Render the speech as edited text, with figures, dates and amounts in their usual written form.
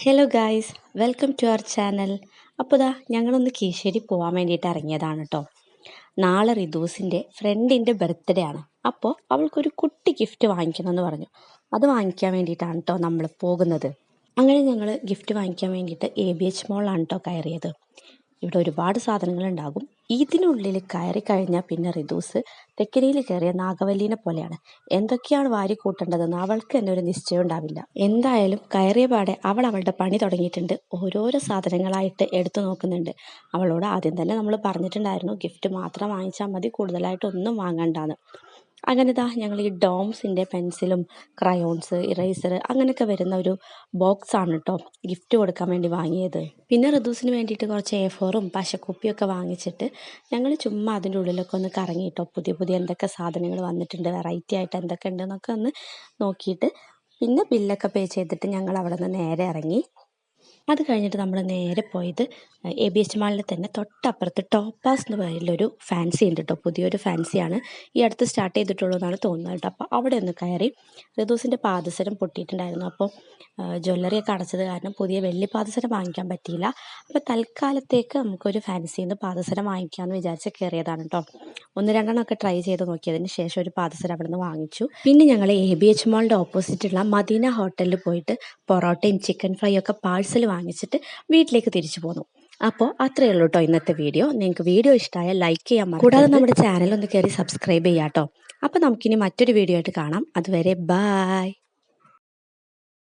Hello guys, welcome to our channel. അപ്പോൾ ഞങ്ങളൊന്ന് കീശ്ശേരി പോകാൻ വേണ്ടിയിട്ട് ഇറങ്ങിയതാണ് കേട്ടോ. നാളെ റിദൂസിൻ്റെ ഫ്രണ്ടിൻ്റെ ബർത്ത്ഡേ ആണ്. അപ്പോൾ അവൾക്കൊരു കുട്ടി ഗിഫ്റ്റ് വാങ്ങിക്കണം എന്ന് പറഞ്ഞു. അത് വാങ്ങിക്കാൻ വേണ്ടിയിട്ടാണ് കേട്ടോ നമ്മൾ പോകുന്നത്. അങ്ങനെ ഞങ്ങൾ ഗിഫ്റ്റ് വാങ്ങിക്കാൻ വേണ്ടിയിട്ട് ABH മോളിലാണ് കേട്ടോ കയറിയത്. ഇവിടെ ഒരുപാട് സാധനങ്ങളുണ്ടാകും. ഇതിനുള്ളിൽ കയറി കഴിഞ്ഞാൽ പിന്നെ റിദൂസ് തെക്കനിയിൽ കയറിയ നാഗവല്ലീനെ പോലെയാണ്. എന്തൊക്കെയാണ് വാരി കൂട്ടേണ്ടതെന്ന് അവൾക്ക് തന്നെ ഒരു നിശ്ചയം ഉണ്ടാവില്ല. എന്തായാലും കയറിയ പാടെ അവൾ അവളുടെ പണി തുടങ്ങിയിട്ടുണ്ട്. ഓരോരോ സാധനങ്ങളായിട്ട് എടുത്തു നോക്കുന്നുണ്ട്. അവളോട് ആദ്യം തന്നെ നമ്മൾ പറഞ്ഞിട്ടുണ്ടായിരുന്നു ഗിഫ്റ്റ് മാത്രം വാങ്ങിച്ചാൽ മതി, കൂടുതലായിട്ടൊന്നും വാങ്ങണ്ടാന്ന്. അങ്ങനെ ഞങ്ങൾ ഈ ഡോംസിൻ്റെ പെൻസിലും ക്രയോൺസ്, ഇറേസർ അങ്ങനെയൊക്കെ വരുന്ന ഒരു ബോക്സാണ് കേട്ടോ ഗിഫ്റ്റ് കൊടുക്കാൻ വേണ്ടി വാങ്ങിയത്. പിന്നെ റിദൂസിന് വേണ്ടിയിട്ട് കുറച്ച് A4ഉം പശക്കുപ്പിയൊക്കെ വാങ്ങിച്ചിട്ട് ഞങ്ങൾ ചുമ്മാ അതിൻ്റെ ഉള്ളിലൊക്കെ ഒന്ന് കറങ്ങിയിട്ടോ. പുതിയ പുതിയ എന്തൊക്കെ സാധനങ്ങൾ വന്നിട്ടുണ്ട്, വെറൈറ്റി ആയിട്ട് എന്തൊക്കെ ഉണ്ടെന്നൊക്കെ ഒന്ന് നോക്കിയിട്ട് പിന്നെ ബില്ലൊക്കെ പേ ചെയ്തിട്ട് ഞങ്ങൾ അവിടെ നിന്ന് നേരെ ഇറങ്ങി. അത് കഴിഞ്ഞിട്ട് നമ്മൾ നേരെ പോയത് ABH മാളിൽ തന്നെ തൊട്ടപ്പുറത്ത് ടോപ്പാസ് എന്ന് പറയുന്നൊരു ഫാൻസി ഉണ്ട് കേട്ടോ. പുതിയൊരു ഫാൻസിയാണ്, ഈ അടുത്ത് സ്റ്റാർട്ട് ചെയ്തിട്ടുള്ളൂ എന്നാണ് തോന്നുന്നത് കേട്ടോ. അപ്പോൾ അവിടെ ഒന്ന് കയറി. റിദൂസിൻ്റെ പാദസരം പൊട്ടിയിട്ടുണ്ടായിരുന്നു. അപ്പോൾ ജ്വല്ലറിയൊക്കെ അടച്ചത് കാരണം പുതിയ വെള്ളി പാദസരം വാങ്ങിക്കാൻ പറ്റിയില്ല. അപ്പോൾ തൽക്കാലത്തേക്ക് നമുക്കൊരു ഫാൻസിയിൽ നിന്ന് പാദസരം വാങ്ങിക്കാമെന്ന് വിചാരിച്ച് കയറിയതാണ് കേട്ടോ. ഒന്ന് രണ്ടെണ്ണമൊക്കെ ട്രൈ ചെയ്ത് നോക്കിയതിന് ശേഷം ഒരു പാദസരം അവിടെ നിന്ന് വാങ്ങിച്ചു. പിന്നെ ഞങ്ങൾ ABH മാളിൻ്റെ ഓപ്പോസിറ്റുള്ള മദീന ഹോട്ടലിൽ പോയിട്ട് പൊറോട്ടയും ചിക്കൻ ഫ്രൈ ഒക്കെ പാഴ്സൽ വാങ്ങിച്ചിട്ട് വീട്ടിലേക്ക് തിരിച്ചു പോന്നു. അപ്പോൾ അത്രയേ ഉള്ളൂ കേട്ടോ ഇന്നത്തെ വീഡിയോ. നിങ്ങൾക്ക് വീഡിയോ ഇഷ്ടമായാൽ ലൈക്ക് ചെയ്യാൻ മറക്കരുത്. കൂടാതെ നമ്മുടെ ചാനൽ ഒന്ന് കയറി സബ്സ്ക്രൈബ് ചെയ്യാം കേട്ടോ. അപ്പോൾ നമുക്കിനി മറ്റൊരു വീഡിയോ ആയിട്ട് കാണാം. അതുവരെ ബായ്.